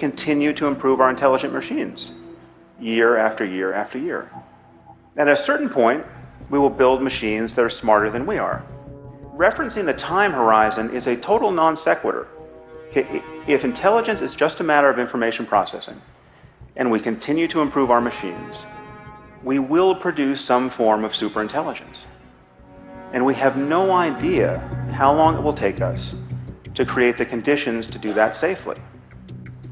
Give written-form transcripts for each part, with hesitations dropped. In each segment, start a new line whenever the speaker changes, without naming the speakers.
continue to improve our intelligent machines year after year after year. And at a certain point, we will build machines that are smarter than we are. Referencing the time horizon is a total non sequitur. If intelligence is just a matter of information processing, and we continue to improve our machines, we will produce some form of superintelligence. And we have no idea how long it will take us to create the conditions to do that safely.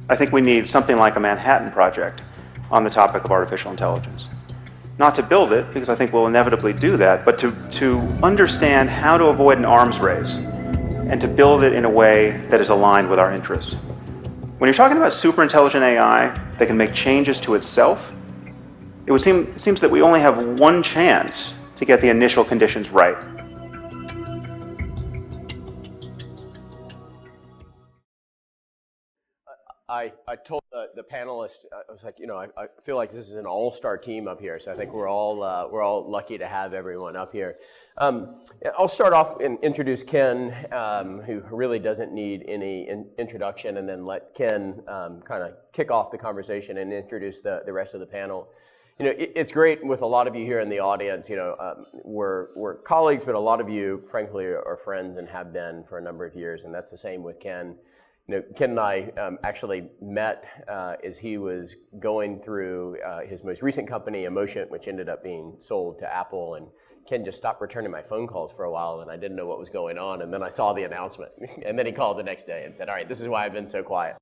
I think we need something like a Manhattan Project on the topic of artificial intelligence. Not to build it, because I think we'll inevitably do that, but to understand how to avoid an arms race and to build it in a way that is aligned with our interests. When you're talking about superintelligent AI that can make changes to itself, it seems that we only have one chance to get the initial conditions right.
I told the panelists, I was like, I feel like this is an all-star team up here, so I think we're all lucky to have everyone up here. I'll start off and introduce Ken, who really doesn't need any introduction, and then let Ken kind of kick off the conversation and introduce the rest of the panel. It's great with a lot of you here in the audience. We're colleagues, but a lot of you, frankly, are friends and have been for a number of years, and that's the same with Ken. Ken and I actually met as he was going through his most recent company, Emotion, which ended up being sold to Apple. And Ken just stopped returning my phone calls for a while, and I didn't know what was going on. And then I saw the announcement, and then he called the next day and said, "All right, this is why I've been so quiet."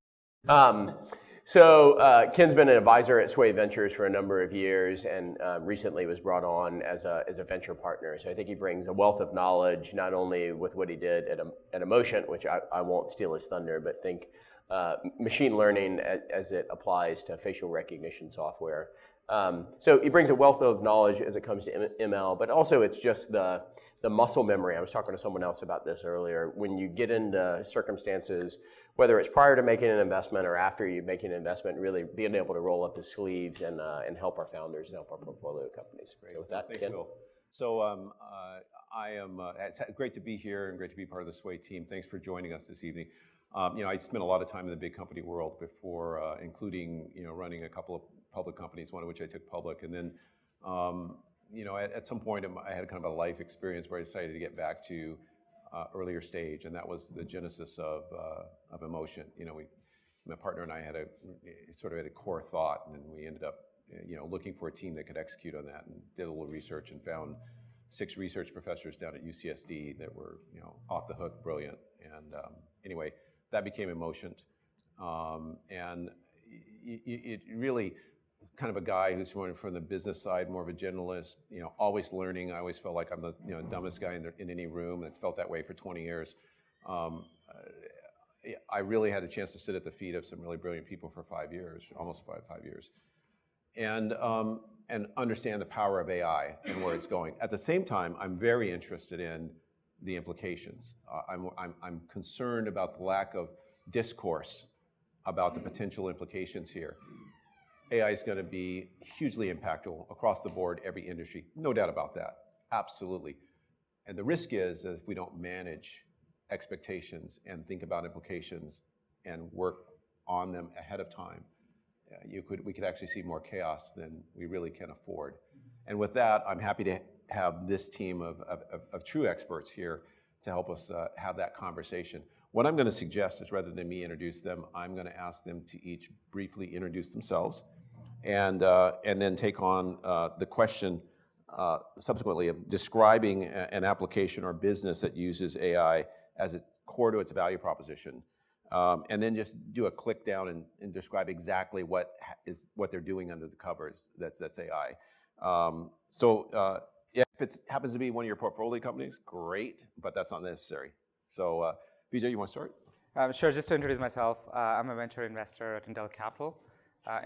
So Ken's been an advisor at Sway Ventures for a number of years, and recently was brought on as a venture partner. So I think he brings a wealth of knowledge, not only with what he did at Emotion, which I won't steal his thunder, but think machine learning as it applies to facial recognition software. So he brings a wealth of knowledge as it comes to ML, but also it's just the muscle memory. I was talking to someone else about this earlier. When you get into circumstances, whether it's prior to making an investment or after you making an investment, really being able to roll up the sleeves and help our founders and help our portfolio companies.
Great.
So with that,
Thanks,
Ken.
Bill. So I am. It's great to be here and great to be part of the Sway team. Thanks for joining us this evening. I spent a lot of time in the big company world before, including running a couple of public companies, one of which I took public, and then at some point I had kind of a life experience where I decided to get back to earlier stage, and that was the genesis of Emotion. My partner and I had a core thought, and we ended up looking for a team that could execute on that, and did a little research and found 6 research professors down at UCSD that were off the hook brilliant, and anyway, that became Emotion, and it really kind of a guy who's from the business side, more of a generalist, always learning. I always felt like I'm the dumbest guy in any room, and it's felt that way for 20 years. I really had a chance to sit at the feet of some really brilliant people for 5 years, almost five years, and understand the power of AI and where it's going. At the same time, I'm very interested in the implications. I'm concerned about the lack of discourse about the potential implications here. AI is going to be hugely impactful across the board, every industry, no doubt about that, absolutely. And the risk is that if we don't manage expectations and think about implications and work on them ahead of time, we could actually see more chaos than we really can afford. And with that, I'm happy to have this team of true experts here to help us have that conversation. What I'm going to suggest is, rather than me introduce them, I'm going to ask them to each briefly introduce themselves, and then take on the question subsequently of describing an application or business that uses AI as its core to its value proposition, and then just do a click down and describe exactly what they're doing under the covers. That's AI. If it happens to be one of your portfolio companies, great, but that's not necessary. So Vijay, you want to start?
Sure, just to introduce myself, I'm a venture investor at Intel Capital.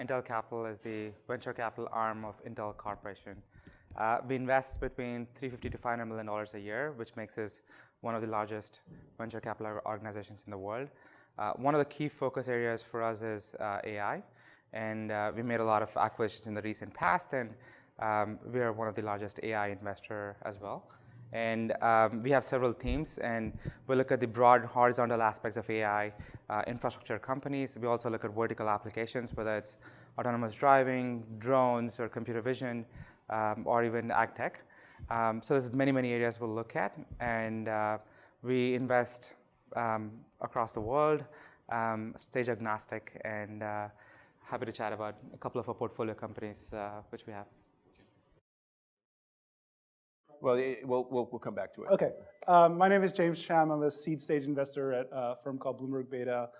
Intel Capital is the venture capital arm of Intel Corporation. We invest between $350 to $500 million a year, which makes us one of the largest venture capital organizations in the world. One of the key focus areas for us is AI, and we made a lot of acquisitions in the recent past, and we are one of the largest AI investor as well. And we have several teams, and we look at the broad horizontal aspects of AI infrastructure companies. We also look at vertical applications, whether it's autonomous driving, drones, or computer vision, or even ag tech. So there's many, many areas we'll look at, and we invest across the world, stage agnostic, and happy to chat about a couple of our portfolio companies which we have.
Well, we'll come back to it.
Okay. My name is James Cham. I'm a seed stage investor at a firm called Bloomberg Beta.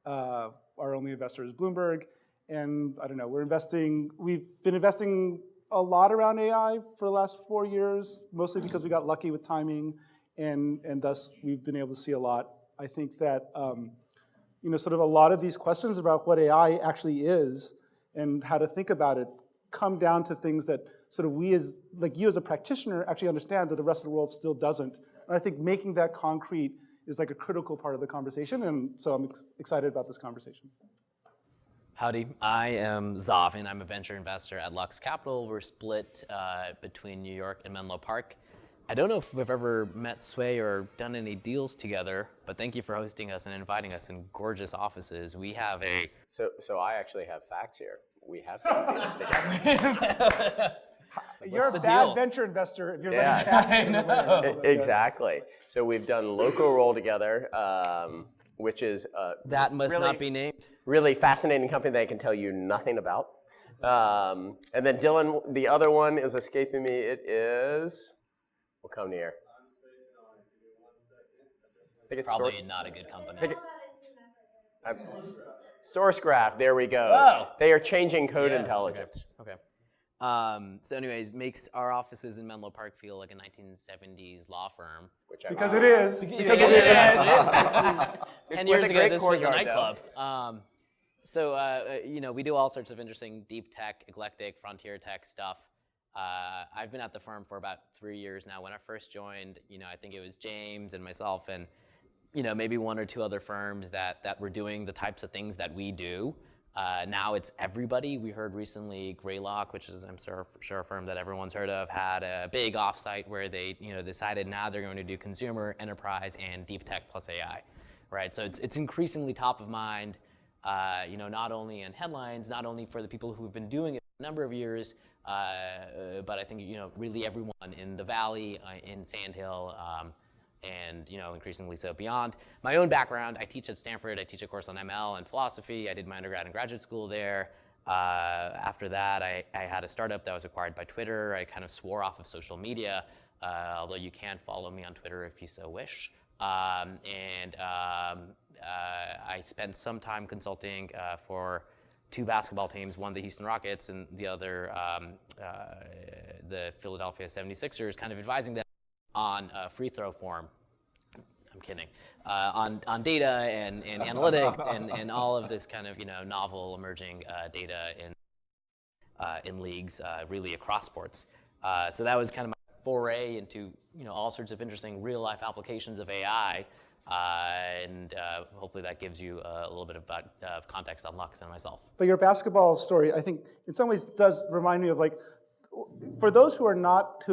Our only investor is Bloomberg. And I don't know, we've been investing a lot around AI for the last 4 years, mostly because we got lucky with timing, and thus we've been able to see a lot. I think that sort of a lot of these questions about what AI actually is and how to think about it come down to things that sort of we as, like you as a practitioner, actually understand that the rest of the world still doesn't. And I think making that concrete is like a critical part of the conversation, and so I'm excited about this conversation.
Howdy, I am Zavain. I'm a venture investor at Lux Capital. We're split between New York and Menlo Park. I don't know if we've ever met Sway or done any deals together, but thank you for hosting us and inviting us in gorgeous offices. We have a...
So I actually have facts here. We have done deals together.
You're a bad venture investor if you're letting facts in the winner.
Exactly. So we've done local roll together, which is
that must
really,
not be named.
Really fascinating company that I can tell you nothing about. And then Dylan, the other one is escaping me. It is, we'll come near. I think it's
probably not a good company.
SourceGraph, there we go.
Oh.
They are changing code intelligence.
Okay. So anyways, makes our offices in Menlo Park feel like a 1970s law firm.
Because it is.
Because it is. 10 years ago, this was a nightclub. We do all sorts of interesting deep tech, eclectic, frontier tech stuff. I've been at the firm for about 3 years now. When I first joined, I think it was James and myself and maybe one or two other firms that were doing the types of things that we do. Now it's everybody. We heard recently Greylock, which is I'm sure a firm that everyone's heard of, had a big offsite where they decided now they're going to do consumer, enterprise, and deep tech plus AI, right? So it's increasingly top of mind, not only in headlines, not only for the people who've been doing it for a number of years, but I think really everyone in the Valley, in Sand Hill, and increasingly so beyond. My own background, I teach at Stanford. I teach a course on ML and philosophy. I did my undergrad and graduate school there. After that, I had a startup that was acquired by Twitter. I kind of swore off of social media, although you can follow me on Twitter if you so wish. I spent some time consulting for two basketball teams, one the Houston Rockets and the other the Philadelphia 76ers, kind of advising them on free throw form. I'm kidding. On data and analytic and all of this kind of novel emerging data in leagues, really across sports. So that was kind of my foray into all sorts of interesting real life applications of AI, and hopefully that gives you a little bit of context on Lux and myself.
But your basketball story, I think, in some ways does remind me of for those who have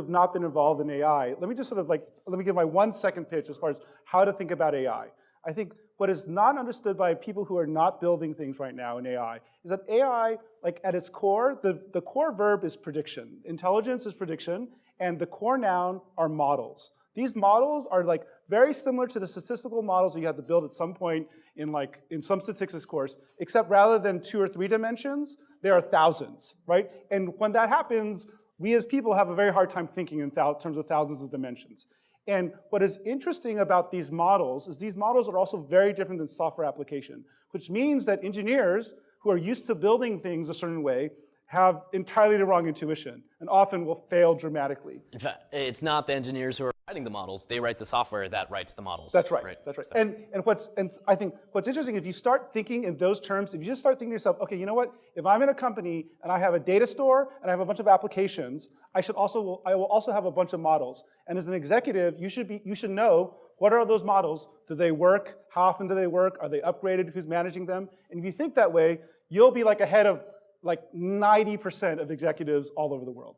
not been involved in AI, let me just let me give my 1 second pitch as far as how to think about AI. I think what is not understood by people who are not building things right now in AI is that AI, at its core, the core verb is prediction. Intelligence is prediction, and the core noun are models. These models are very similar to the statistical models that you have to build at some point in some statistics course, except rather than 2 or 3 dimensions, there are thousands, right? And when that happens, we as people have a very hard time thinking in terms of thousands of dimensions. And what is interesting about these models is these models are also very different than software application, which means that engineers who are used to building things a certain way have entirely the wrong intuition and often will fail dramatically.
In fact, it's not the engineers who are writing the models. They write the software that writes the models.
That's right. That's right. So. And I think what's interesting, if you start thinking in those terms, if you just start thinking to yourself, okay, you know what? If I'm in a company and I have a data store and I have a bunch of applications, I will also have a bunch of models. And as an executive, you should know what are those models? Do they work? How often do they work? Are they upgraded? Who's managing them? And if you think that way, you'll be ahead of 90% of executives all over the world.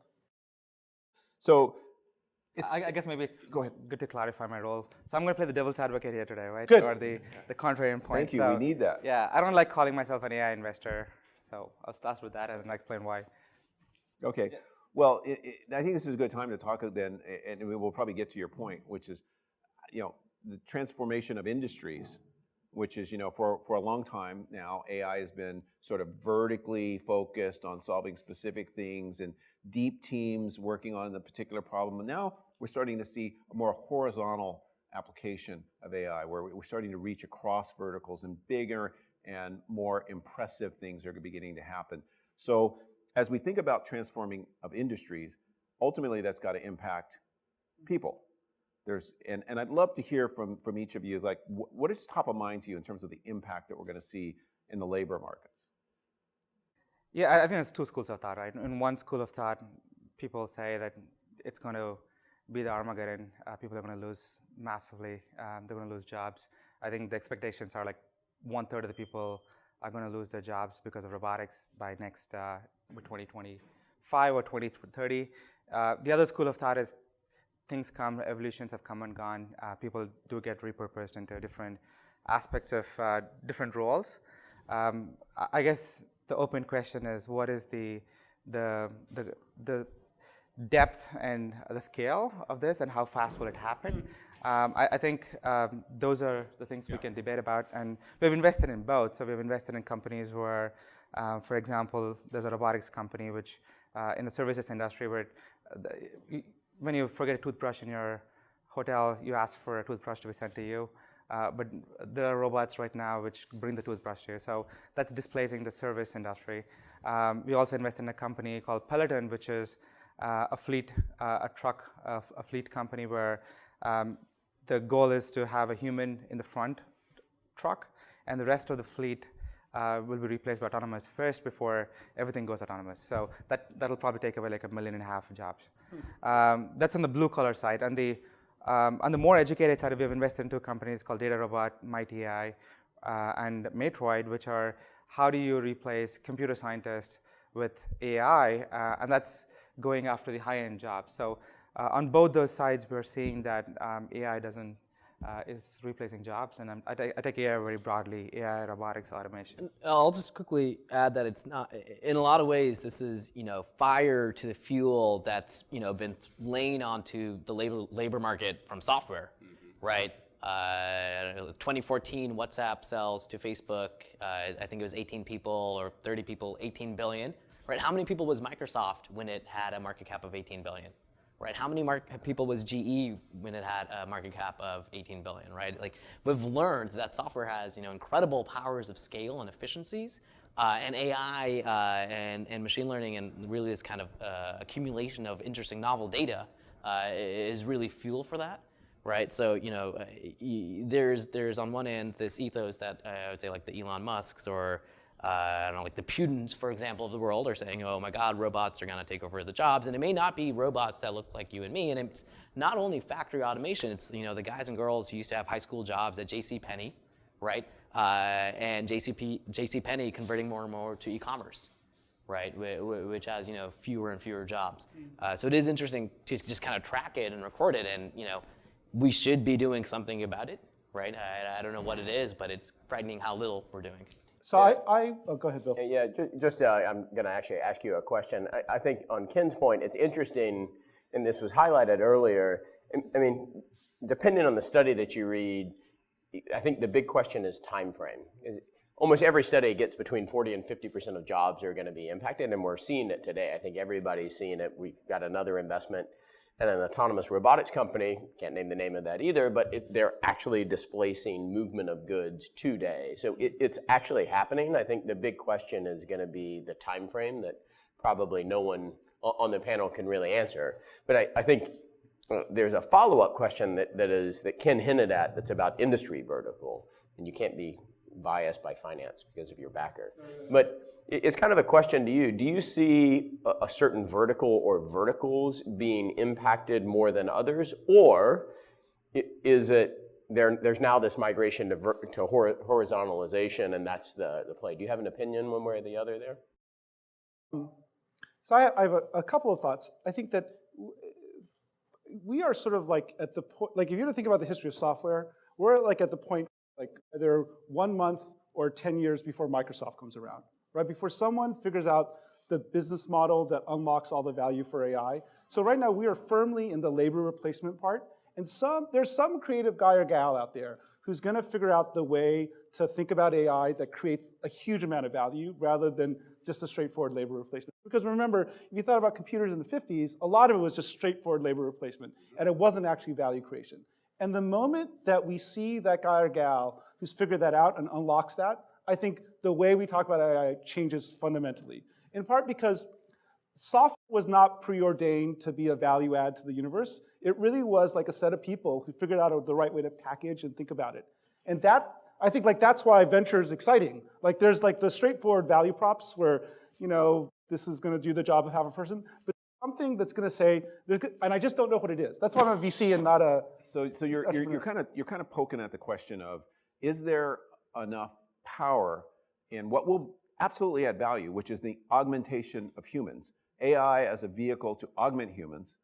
So
I guess maybe it's good to clarify my role. So I'm going to play the devil's advocate here today, right?
Good.
Or the contrarian point.
Thank you.
So,
We need that.
Yeah, I don't like calling myself an AI investor. So I'll start with that and then explain why.
Okay. Well, I think this is a good time to talk then, and we will probably get to your point, which is, the transformation of industries, which is, for a long time now, AI has been sort of vertically focused on solving specific things and deep teams working on a particular problem. And now we're starting to see a more horizontal application of AI, where we're starting to reach across verticals, and bigger and more impressive things are beginning to happen. So as we think about transforming of industries, ultimately that's got to impact people. And I'd love to hear from each of you, like, what is top of mind to you in terms of the impact that we're going to see in the labor markets?
Yeah, I think there's two schools of thought, right? In one school of thought, people say that it's going to be the Armageddon. People are going to lose massively. They're going to lose jobs. I think the expectations are like 1/3 of the people are going to lose their jobs because of robotics by next 2025 or 2030. The other school of thought is things come, evolutions have come and gone. People do get repurposed into different aspects of different roles. I guess the open question is, what is the depth and the scale of this, and how fast will it happen? I think those are the things we can debate about, and we've invested in both. So we've invested in companies where, for example, there's a robotics company which in the services industry where when you forget a toothbrush in your hotel, you ask for a toothbrush to be sent to you. But there are robots right now which bring the toothbrush to you. So that's displacing the service industry. We also invest in a company called Peloton, which is a fleet company where the goal is to have a human in the front truck, and the rest of the fleet will be replaced by autonomous first before everything goes autonomous. So that'll probably take away like 1.5 million jobs. That's on the blue collar side. On the more educated side, we have invested into companies called DataRobot, MightAI, and Matroid, which are how do you replace computer scientists with AI, and that's going after the high-end jobs. So on both those sides, we're seeing that AI is replacing jobs, and I take AI very broadly: AI, robotics, automation.
I'll just quickly add that it's not. In a lot of ways, this is fire to the fuel that's been laying onto the labor market from software, right? 2014, WhatsApp sells to Facebook. I think it was 18 people or 30 people, 18 billion. Right? How many people was Microsoft when it had a market cap of 18 billion? Right? How many people was GE when it had a market cap of 18 billion? Right? Like, we've learned that software has incredible powers of scale and efficiencies, and AI and machine learning and really this kind of accumulation of interesting novel data is really fuel for that. Right, so there's on one end this ethos that I would say like the Elon Musks or I don't know, like the Putins, for example, of the world are saying, oh my God, robots are going to take over the jobs, and it may not be robots that look like you and me, and it's not only factory automation. It's the guys and girls who used to have high school jobs at JCPenney, right, and JCPenney converting more and more to e-commerce. Right, which has fewer and fewer jobs. So it is interesting to just kind of track it and record it, and we should be doing something about it, right? I don't know what it is, but it's frightening how little we're doing.
So oh, go ahead, Bill.
Yeah, just I'm going to actually ask you a question. I think on Ken's point, it's interesting, and this was highlighted earlier. I mean, depending on the study that you read, I think the big question is time frame. Almost every study gets between 40 and 50% of jobs are going to be impacted, and we're seeing it today. I think everybody's seeing it. We've got another investment in an autonomous robotics company, can't name the name of that either, but they're actually displacing movement of goods today. So it's actually happening. I think the big question is going to be the time frame that probably no one on the panel can really answer. But I think there's a follow-up question that Ken hinted at that's about industry vertical, and you can't be biased by finance because of your backer. But it's kind of a question to you. Do you see a certain vertical or verticals being impacted more than others, or is it there's now this migration to horizontalization, and that's the play? Do you have an opinion one way or the other there?
So I have a couple of thoughts. I think that we are sort of like at the point, like if you were to think about the history of software, we're like at the point, like either 1 month or 10 years before Microsoft comes around, right? Before someone figures out the business model that unlocks all the value for AI. So right now we are firmly in the labor replacement part, and there's some creative guy or gal out there who's gonna figure out the way to think about AI that creates a huge amount of value rather than just a straightforward labor replacement. Because remember, if you thought about computers in the 50s, a lot of it was just straightforward labor replacement, and it wasn't actually value creation. And the moment that we see that guy or gal who's figured that out and unlocks that, I think the way we talk about AI changes fundamentally. In part because software was not preordained to be a value add to the universe. It really was like a set of people who figured out the right way to package and think about it. And that, I think like that's why venture is exciting. Like there's like the straightforward value props where, you know, this is gonna do the job of half a person, but something that's gonna say, and I just don't know what it is. That's why I'm a VC and not a.
So you're kind of poking at the question of, is there enough power in what will absolutely add value, which is the augmentation of humans, AI as a vehicle to augment humans,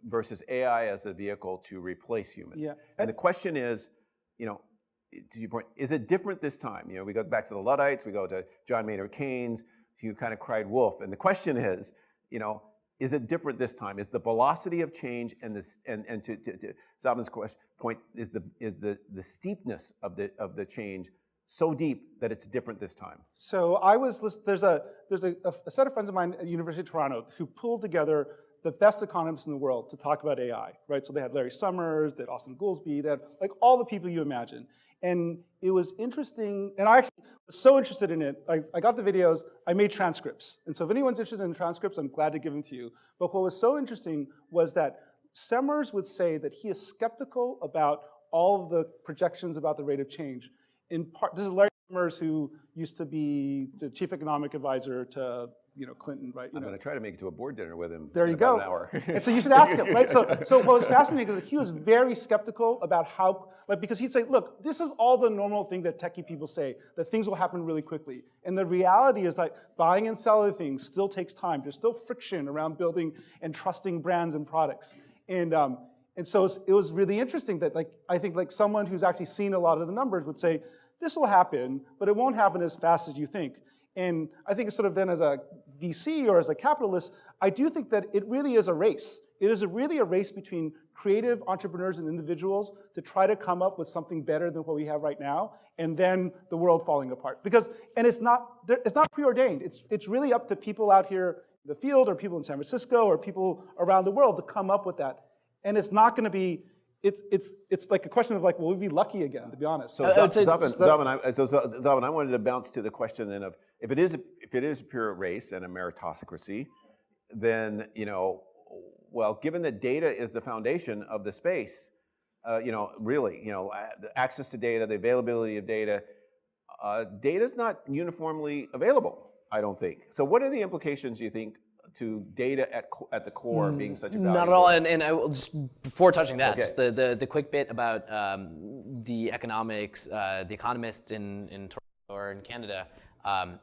versus AI as a vehicle to replace humans.
Yeah.
And the question is, you know, to your point, is it different this time? You know, we go back to the Luddites, we go to John Maynard Keynes, who kind of cried wolf. And the question is, you know, is it different this time? Is the velocity of change and this and to Zavain's point, is the steepness of the change so deep that it's different this time?
So there's a set of friends of mine at the University of Toronto who pulled together the best economists in the world to talk about AI, right? So they had Larry Summers, they had Austin Goolsbee, they had like all the people you imagine. And it was interesting, and I actually was so interested in it. I got the videos, I made transcripts. And so if anyone's interested in transcripts, I'm glad to give them to you. But what was so interesting was that Summers would say that he is skeptical about all of the projections about the rate of change. In part, this is Larry Summers, who used to be the chief economic advisor to Clinton, right?
I'm going to try to make it to a board dinner with him.
There you
in
go.
About an hour.
And so you should ask him, right? So what was fascinating is that he was very skeptical about how, because he'd say, look, this is all the normal thing that techie people say, that things will happen really quickly. And the reality is that buying and selling things still takes time. There's still friction around building and trusting brands and products. And so it was really interesting that I think someone who's actually seen a lot of the numbers would say, this will happen, but it won't happen as fast as you think. And I think sort of then as a VC or as a capitalist, I do think that it really is a race. It is really a race between creative entrepreneurs and individuals to try to come up with something better than what we have right now, and then the world falling apart. And it's not preordained. It's really up to people out here in the field, or people in San Francisco, or people around the world to come up with that. And it's not going to be. It's like a question of will we be lucky again? To be honest.
So Zavain, I wanted to bounce to the question then of if it is a pure race and a meritocracy, then well, given that data is the foundation of the space, really, the access to data, the availability of data, data is not uniformly available, I don't think. So what are the implications, you think, to data at the core being such a valuable?
Not at all, and I will just, before touching that,
Okay.
just the quick bit about the economics, the economists in Toronto or in Canada,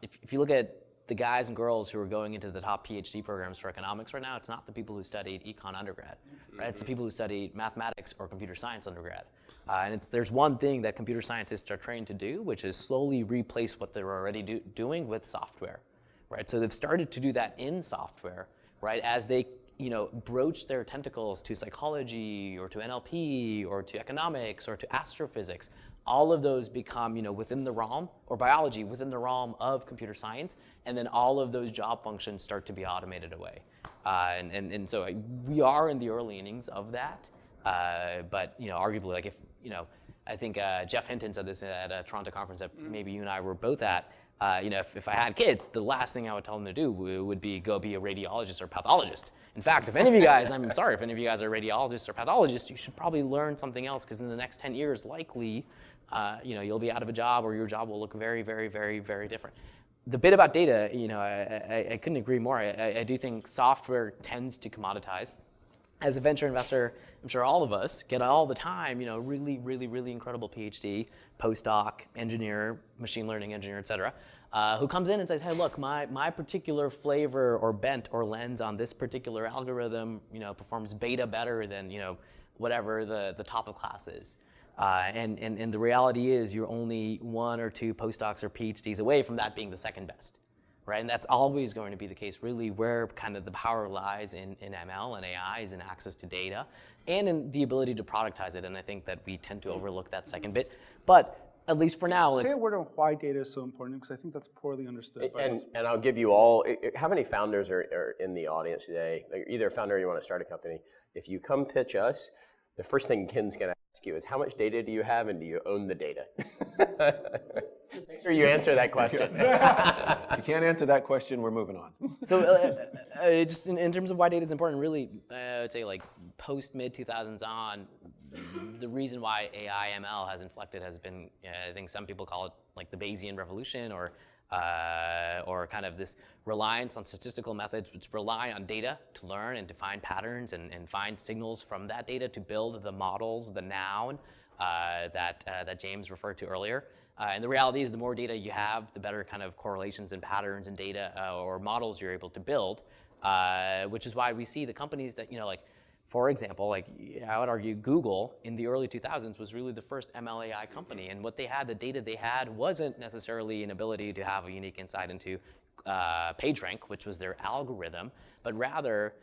if you look at the guys and girls who are going into the top PhD programs for economics right now, it's not the people who studied econ undergrad, right? It's the people who studied mathematics or computer science undergrad. And there's one thing that computer scientists are trained to do, which is slowly replace what they're already doing with software. Right, so they've started to do that in software, right? As they, broach their tentacles to psychology or to NLP or to economics or to astrophysics, all of those become, within the realm, or biology within the realm of computer science, and then all of those job functions start to be automated away. And so we are in the early innings of that, but arguably, I think Jeff Hinton said this at a Toronto conference that maybe you and I were both at. If I had kids, the last thing I would tell them to do would be go be a radiologist or pathologist. In fact, if any of you guys, I'm sorry, if any of you guys are radiologists or pathologists, you should probably learn something else, because in the next 10 years, likely, you'll be out of a job, or your job will look very, very, very, very different. The bit about data, I couldn't agree more. I do think software tends to commoditize. As a venture investor, I'm sure all of us get all the time, really, really, really incredible PhD, postdoc, engineer, machine learning engineer, et cetera. who comes in and says, hey, look, my particular flavor or bent or lens on this particular algorithm, performs beta better than, whatever the top of class is. And the reality is you're only 1 or 2 postdocs or PhDs away from that being the second best, right? And that's always going to be the case. Really where kind of the power lies in ML and AI is in access to data and in the ability to productize it. And I think that we tend to overlook that second bit. But at least for now.
Say a word on why data is so important, because I think that's poorly understood.
And I'll give you all, how many founders are in the audience today? Like either a founder or you want to start a company. If you come pitch us, the first thing Ken's going to ask you is how much data do you have and do you own the data? Make sure you answer that question.
If you can't answer that question, we're moving on.
So just in terms of why data is important, really, I would say like post mid-2000s on, the reason why AI ML has inflected has been, I think some people call it like the Bayesian revolution or kind of this reliance on statistical methods which rely on data to learn and to find patterns and find signals from that data to build the models, the noun that James referred to earlier. And the reality is the more data you have, the better kind of correlations and patterns and data or models you're able to build, which is why we see the companies that, like, for example, like I would argue Google in the early 2000s was really the first ML AI company. And what they had, the data they had wasn't necessarily an ability to have a unique insight into PageRank, which was their algorithm, but rather,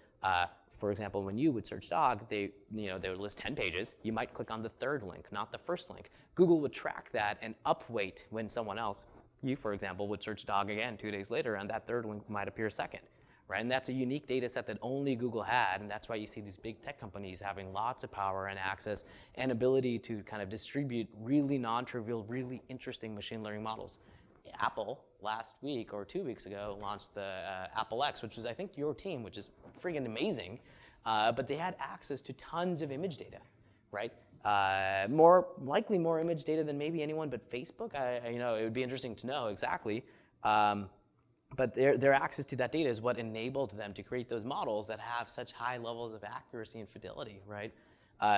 for example, when you would search dog, they would list 10 pages. You might click on the third link, not the first link. Google would track that and upweight when someone else, you for example, would search dog again 2 days later, and that third link might appear second. Right? And that's a unique data set that only Google had, and that's why you see these big tech companies having lots of power and access and ability to kind of distribute really non-trivial, really interesting machine learning models. Apple last week or 2 weeks ago launched the Apple X, which was I think your team, which is friggin' amazing, but they had access to tons of image data, right? Likely more image data than maybe anyone but Facebook. It would be interesting to know exactly. But their access to that data is what enabled them to create those models that have such high levels of accuracy and fidelity, right?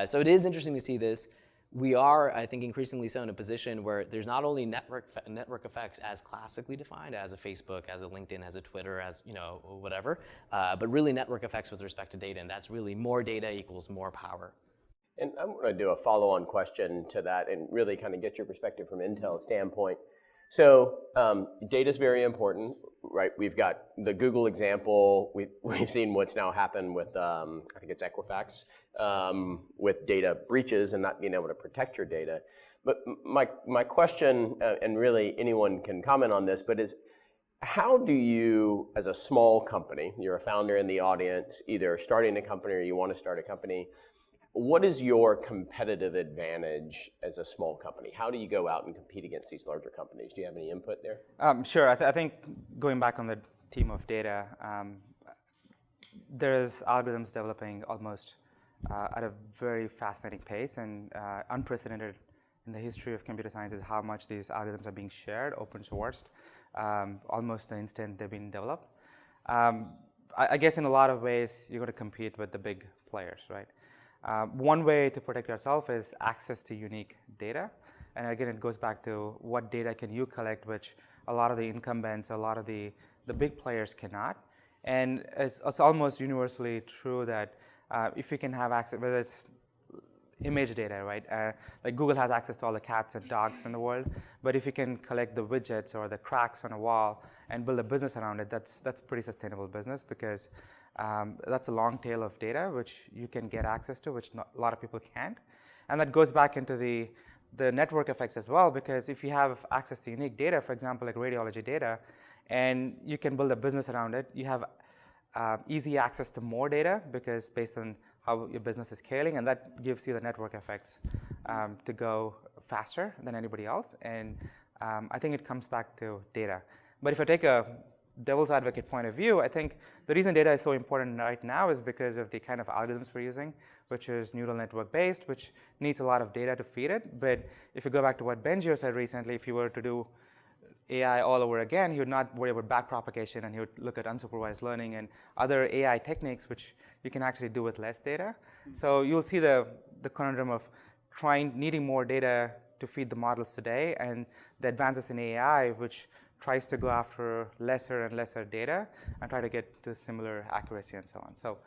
So it is interesting to see this. We are, I think, increasingly so in a position where there's not only network effects as classically defined as a Facebook, as a LinkedIn, as a Twitter, as whatever, but really network effects with respect to data, and that's really more data equals more power.
And I'm going to do a follow-on question to that and really kind of get your perspective from Intel's standpoint. So data is very important, right? We've got the Google example. We've seen what's now happened with, I think it's Equifax, with data breaches and not being able to protect your data. But my question, and really anyone can comment on this, but is how do you, as a small company, you're a founder in the audience, either starting a company or you want to start a company, what is your competitive advantage as a small company? How do you go out and compete against these larger companies? Do you have any input there?
Sure. I think going back on the theme of data, there's algorithms developing almost at a very fascinating pace, and unprecedented in the history of computer science is how much these algorithms are being shared, open sourced, almost the instant they've been developed. I guess in a lot of ways, you're going to compete with the big players, right? One way to protect yourself is access to unique data. And again, it goes back to what data can you collect, which a lot of the incumbents, a lot of the big players cannot. And it's almost universally true that if you can have access, whether it's image data, right? Like Google has access to all the cats and dogs in the world, but if you can collect the widgets or the cracks on a wall and build a business around it, that's pretty sustainable business, because that's a long tail of data which you can get access to, which a lot of people can't. And that goes back into the network effects as well, because if you have access to unique data, for example, like radiology data, and you can build a business around it, you have easy access to more data, because based on how your business is scaling, and that gives you the network effects to go faster than anybody else. And I think it comes back to data. But if I take a devil's advocate point of view, I think the reason data is so important right now is because of the kind of algorithms we're using, which is neural network based, which needs a lot of data to feed it. But if you go back to what Benjio said recently, if you were to do AI all over again, he would not worry about backpropagation, and he would look at unsupervised learning and other AI techniques which you can actually do with less data. So you'll see the conundrum of needing more data to feed the models today, and the advances in AI which tries to go after lesser and lesser data and try to get to similar accuracy and so on. So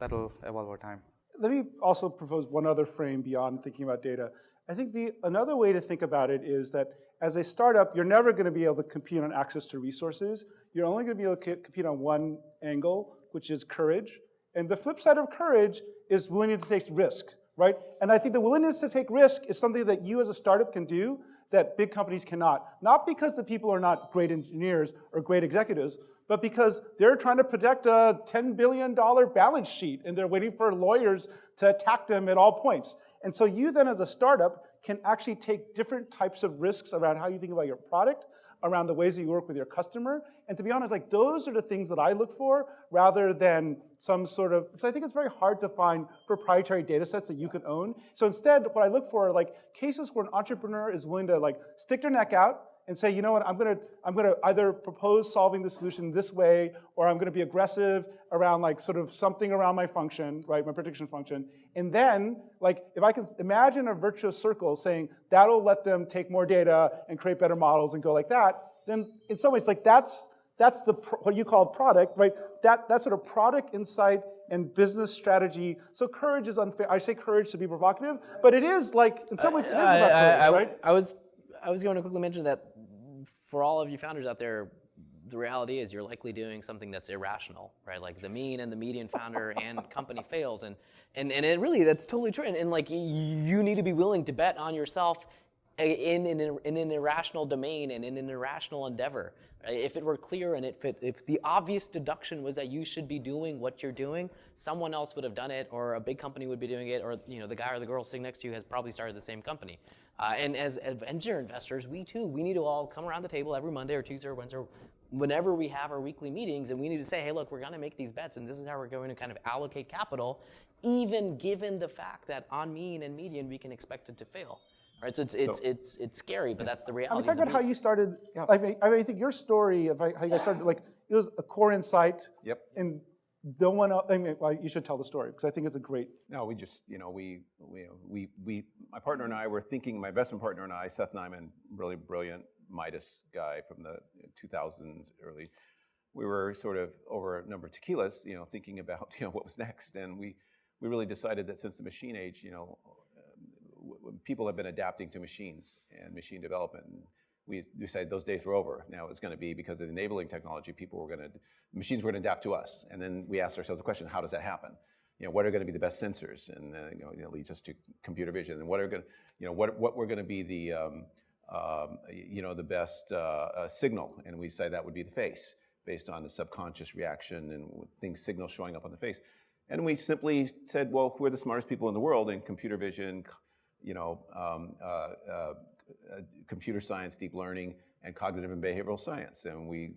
that'll evolve over time.
Let me also propose one other frame beyond thinking about data. I think another way to think about it is that as a startup, you're never going to be able to compete on access to resources. You're only going to be able to compete on one angle, which is courage. And the flip side of courage is willingness to take risk, right? And I think the willingness to take risk is something that you as a startup can do that big companies cannot. Not because the people are not great engineers or great executives, but because they're trying to protect a $10 billion balance sheet and they're waiting for lawyers to attack them at all points. And so you then as a startup can actually take different types of risks around how you think about your product, around the ways that you work with your customer. And to be honest, like those are the things that I look for rather than some sort of, because I think it's very hard to find proprietary data sets that you can own. So instead, what I look for are like cases where an entrepreneur is willing to like stick their neck out and say, you know what, I'm gonna either propose solving the solution this way, or I'm gonna be aggressive around like sort of something around my function, right, my prediction function. And then, like, if I can imagine a virtuous circle saying that'll let them take more data and create better models and go like that, then in some ways, like that's what you call product, right? That sort of product insight and business strategy. So courage is unfair. I say courage to be provocative, but it is like, in some ways, it is about courage, right?
I was going to quickly mention that for all of you founders out there, the reality is you're likely doing something that's irrational, right? Like the mean and the median founder and company fails, and it really, that's totally true. And like you need to be willing to bet on yourself in an irrational domain and in an irrational endeavor. If it were clear and if the obvious deduction was that you should be doing what you're doing, someone else would have done it, or a big company would be doing it, or the guy or the girl sitting next to you has probably started the same company. And as venture investors, we need to all come around the table every Monday or Tuesday or Wednesday, whenever we have our weekly meetings, and we need to say, hey, look, we're going to make these bets, and this is how we're going to kind of allocate capital, even given the fact that on mean and median we can expect it to fail. Right, so it's scary, but that's the reality.
I'm talking about how you started. Yeah. I think your story of how you guys started, like it was a core insight.
Yep.
And no one else. I mean, well, you should tell the story because I think it's a great.
No, we just my partner and I were thinking. My investment partner and I, Seth Nyman, really brilliant Midas guy from the 2000s early. We were sort of over a number of tequilas, thinking about what was next, and we really decided that since the machine age, people have been adapting to machines and machine development. And we decided those days were over. Now it's going to be because of the enabling technology, machines were going to adapt to us. And then we asked ourselves the question, how does that happen? What are going to be the best sensors? And then it leads us to computer vision. And what were going to be the best signal? And we decided that would be the face, based on the subconscious reaction and signals showing up on the face. And we simply said, well, who are the smartest people in the world in computer vision, computer science, deep learning, and cognitive and behavioral science. And we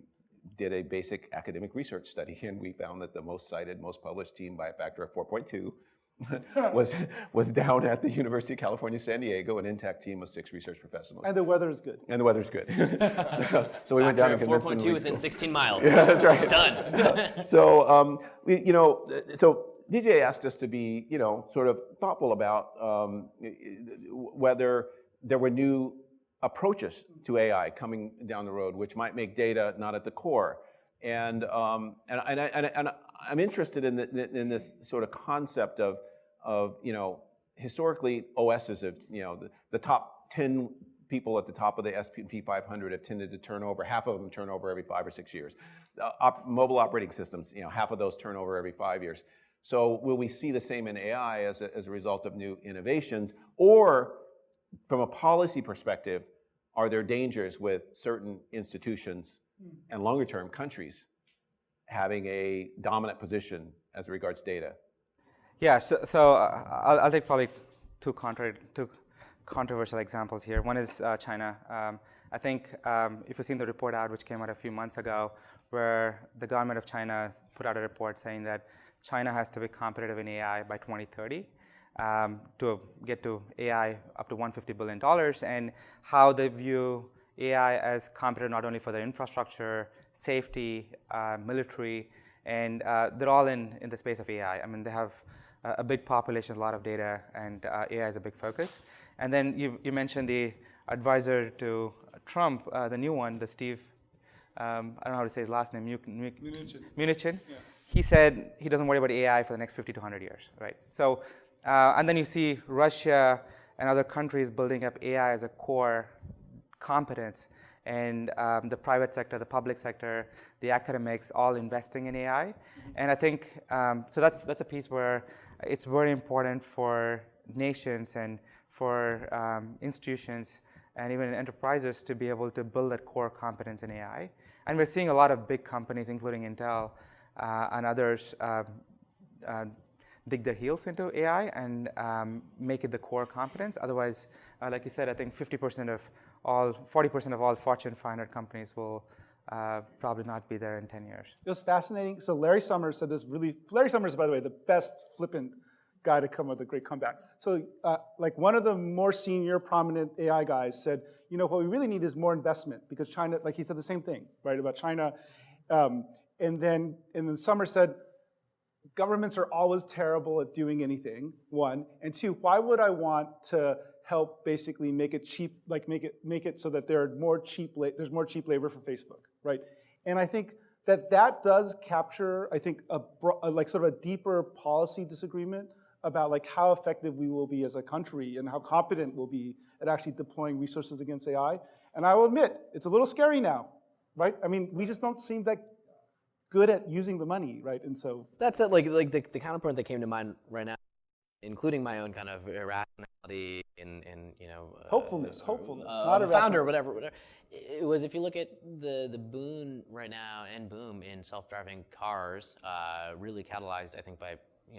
did a basic academic research study, and we found that the most cited, most published team by a factor of 4.2 was down at the University of California, San Diego, an intact team of 6 research professionals.
And the weather is good.
And the weather's good. so we went down and convinced them.
4.2 is in 16 miles.
Yeah, that's right.
Done.
So, so Vijay asked us to be, sort of thoughtful about whether there were new approaches to AI coming down the road, which might make data not at the core. And I'm interested in this sort of concept of historically OSs have, the top 10 people at the top of the S&P 500 have tended to turn over, half of them turn over every 5 or 6 years. Mobile operating systems, half of those turn over every 5 years. So will we see the same in AI as a result of new innovations? Or from a policy perspective, are there dangers with certain institutions and longer term countries having a dominant position as regards data?
Yeah, so I'll take probably two controversial examples here. One is China. I think if you've seen the report out, which came out a few months ago, where the government of China put out a report saying that China has to be competitive in AI by 2030 to get to AI up to $150 billion, and how they view AI as competitive not only for their infrastructure, safety, military, and they're all in the space of AI. I mean, they have a big population, a lot of data, and AI is a big focus. And then you mentioned the advisor to Trump, the new one, the Steve I don't know how to say his last name,
Mnuchin. Yeah.
He said he doesn't worry about AI for the next 50 to 100 years, right? So, and then you see Russia and other countries building up AI as a core competence, and the private sector, the public sector, the academics, all investing in AI. And I think, so that's a piece where it's very important for nations and for institutions and even enterprises to be able to build that core competence in AI. And we're seeing a lot of big companies, including Intel and others, dig their heels into AI and make it the core competence. Otherwise, like you said, I think 40% of all Fortune 500 companies will probably not be there in 10 years.
It was fascinating. So Larry Summers said this Larry Summers, by the way, the best flippant guy to come with a great comeback. So like one of the more senior prominent AI guys said, what we really need is more investment because China, like he said the same thing, right, about China. And then Summers said, governments are always terrible at doing anything, one. And two, why would I want to help basically make it cheap, like make it so that there's more cheap labor for Facebook, right? And I think that does capture, I think, like sort of a deeper policy disagreement about like how effective we will be as a country and how competent we'll be at actually deploying resources against AI. And I will admit, it's a little scary now, right? I mean, we just don't seem that good at using the money, right? And so
that's it. Like the counterpoint that came to mind right now, including my own kind of irrationality in
hopefulness,
not a founder, whatever. It was, if you look at the boom right now and boom in self-driving cars, really catalyzed, I think, by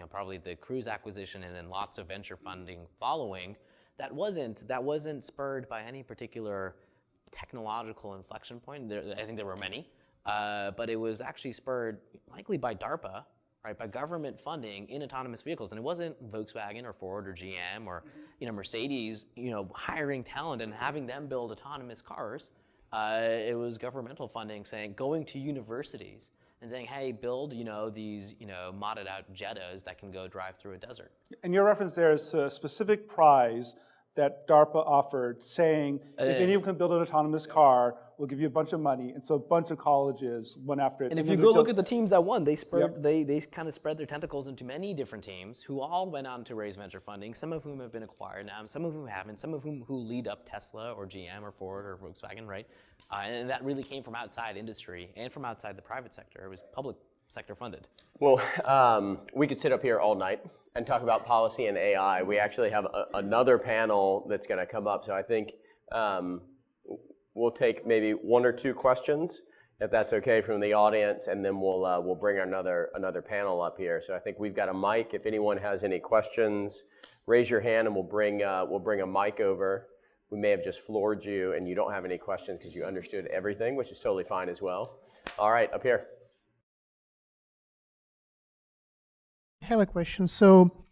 probably the Cruise acquisition and then lots of venture funding following. That wasn't spurred by any particular technological inflection point. I think there were many. But it was actually spurred likely by DARPA, right, by government funding in autonomous vehicles. And it wasn't Volkswagen or Ford or GM or Mercedes, hiring talent and having them build autonomous cars. It was governmental funding going to universities and saying, hey, build these modded out Jettas that can go drive through a desert.
And your reference there is to a specific prize that DARPA offered, saying if anyone can build an autonomous car, we'll give you a bunch of money. And so a bunch of colleges went after it.
And if you go look at the teams that won, they kind of spread their tentacles into many different teams who all went on to raise venture funding, some of whom have been acquired now, some of whom haven't, some of whom who lead up Tesla or GM or Ford or Volkswagen, right? And that really came from outside industry and from outside the private sector. It was public sector funded.
Well, we could sit up here all night and talk about policy and AI. We actually have another panel that's going to come up. So I think we'll take maybe one or two questions, if that's okay, from the audience, and then we'll bring another panel up here. So I think we've got a mic. If anyone has any questions, raise your hand, and we'll bring a mic over. We may have just floored you, and you don't have any questions because you understood everything, which is totally fine as well. All right, up here.
I have a question. So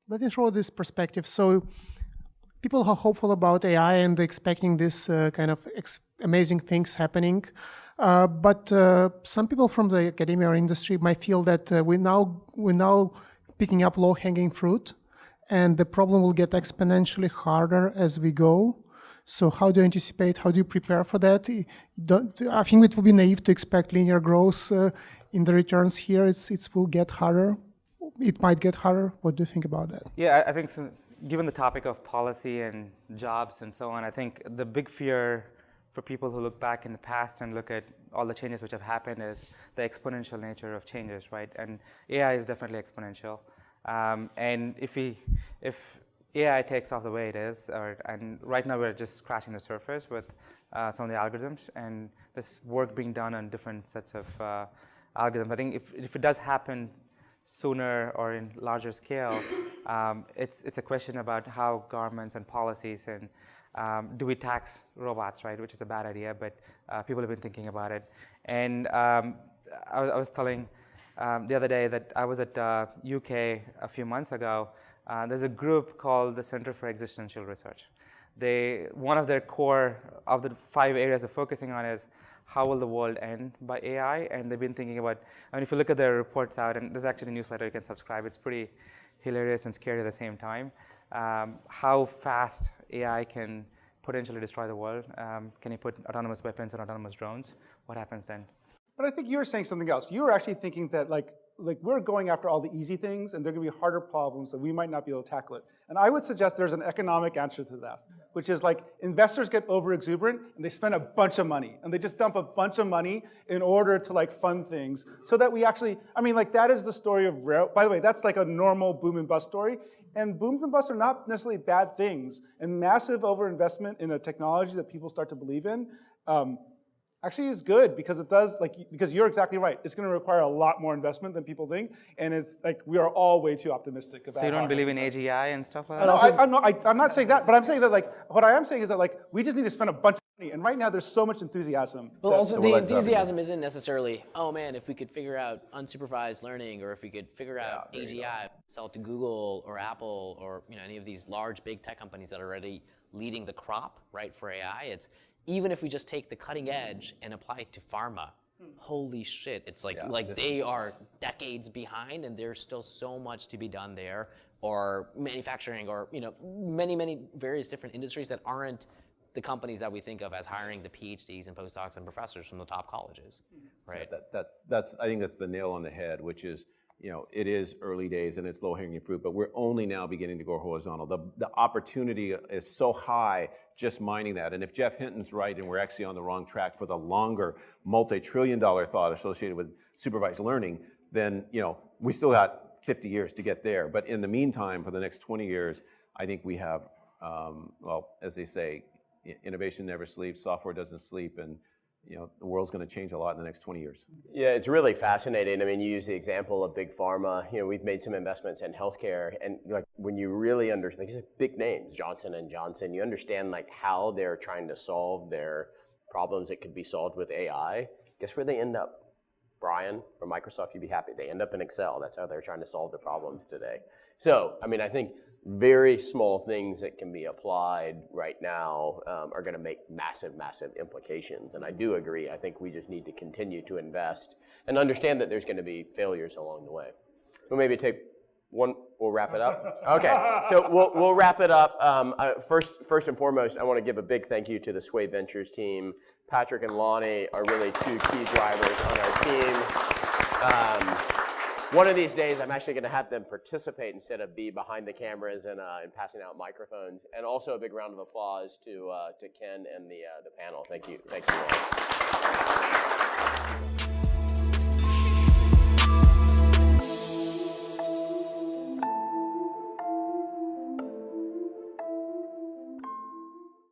let me throw this perspective. So people are hopeful about AI and they're expecting this kind of amazing things happening. But some people from the academia or industry might feel that we're now picking up low-hanging fruit, and the problem will get exponentially harder as we go. So how do you anticipate, how do you prepare for that? I think it will be naive to expect linear growth in the returns here. It will get harder. It might get harder. What do you think about that?
Yeah, I think given the topic of policy and jobs and so on, I think the big fear for people who look back in the past and look at all the changes which have happened is the exponential nature of changes, right? And AI is definitely exponential. And if AI takes off the way it is, and right now we're just scratching the surface with some of the algorithms, and there's work being done on different sets of algorithms. I think if it does happen sooner or in larger scale, it's a question about how governments and policies and do we tax robots, right? Which is a bad idea, but people have been thinking about it. And I was telling the other day that I was at UK a few months ago. There's a group called the Center for Existential Research. One of their core of the 5 areas they're focusing on is how will the world end by AI? And they've been thinking about, if you look at their reports out, and there's actually a newsletter you can subscribe, it's pretty hilarious and scary at the same time, how fast AI can potentially destroy the world? Can you put autonomous weapons and autonomous drones? What happens then?
But I think you were saying something else. You were actually thinking that like we're going after all the easy things, and they're going to be harder problems, and we might not be able to tackle it. And I would suggest there's an economic answer to that, which is like investors get over exuberant, and they spend a bunch of money, and they just dump a bunch of money in order to like fund things, so that we actually, I mean, like that is the story of by the way, that's like a normal boom and bust story. And booms and busts are not necessarily bad things. And massive overinvestment in a technology that people start to believe in, actually is good, because it does, because you're exactly right. It's going to require a lot more investment than people think, and it's like we are all way too optimistic about.
So you don't believe in AGI and stuff like that?
No, I'm not saying that, but I'm saying that like what I am saying is that like we just need to spend a bunch of money, and right now there's so much enthusiasm.
Well, also the enthusiasm isn't necessarily, oh man, if we could figure out unsupervised learning, or if we could figure out AGI, sell it to Google or Apple or any of these large big tech companies that are already leading the crop, right, for AI. It's even if we just take the cutting edge and apply it to pharma, holy shit, it's like they are decades behind, and there's still so much to be done there, or manufacturing, or many various different industries that aren't the companies that we think of as hiring the PhDs and postdocs and professors from the top colleges, right?
That's I think that's the nail on the head, which is, it is early days and it's low-hanging fruit, but we're only now beginning to go horizontal. The opportunity is so high just mining that. And if Jeff Hinton's right and we're actually on the wrong track for the longer multi-trillion-dollar thought associated with supervised learning, then we still got 50 years to get there. But in the meantime, for the next 20 years, I think we have, well, as they say, innovation never sleeps, software doesn't sleep, and the world's going to change a lot in the next 20 years.
Yeah, it's really fascinating. I mean, you use the example of big pharma. We've made some investments in healthcare, and like when you really understand, these are big names, Johnson & Johnson, you understand like how they're trying to solve their problems that could be solved with AI. Guess where they end up? Brian from Microsoft, you'd be happy. They end up in Excel. That's how they're trying to solve the problems today. So, I mean, I think very small things that can be applied right now are going to make massive, massive implications. And I do agree. I think we just need to continue to invest and understand that there's going to be failures along the way. We'll maybe take one. We'll wrap it up. Okay, so we'll wrap it up. First and foremost, I want to give a big thank you to the Sway Ventures team. Patrick and Lonnie are really two key drivers on our team. One of these days, I'm actually going to have them participate instead of be behind the cameras and passing out microphones. And also a big round of applause to Ken and the panel. Thank you all.